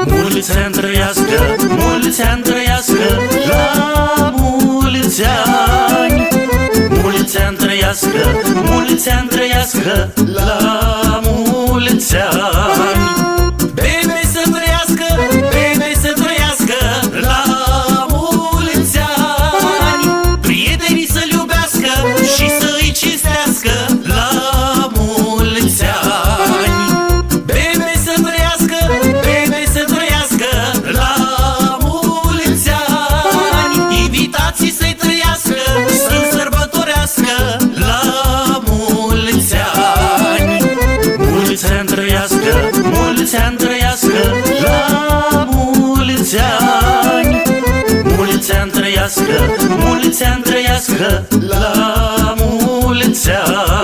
Mulți ani trăiască, mulți ani trăiască, la mulți ani. Mulți ani trăiască, mulți ani trăiască, la mulți ani. Bebe să trăiască, bebe să trăiască, la mulți ani. Prietenii să-l iubească și să-i cinstească, la mulți ani. Bebe să trăiască, bebe să trăiască, la mulți ani. Invitații să-i trăiască, să-l sărbătorească, la mulți ani. Mulți ani trăiască, mulți ani trăiască, la mulți ani. Mulți ani trăiască, mulți ani trăiască, la mulți ani.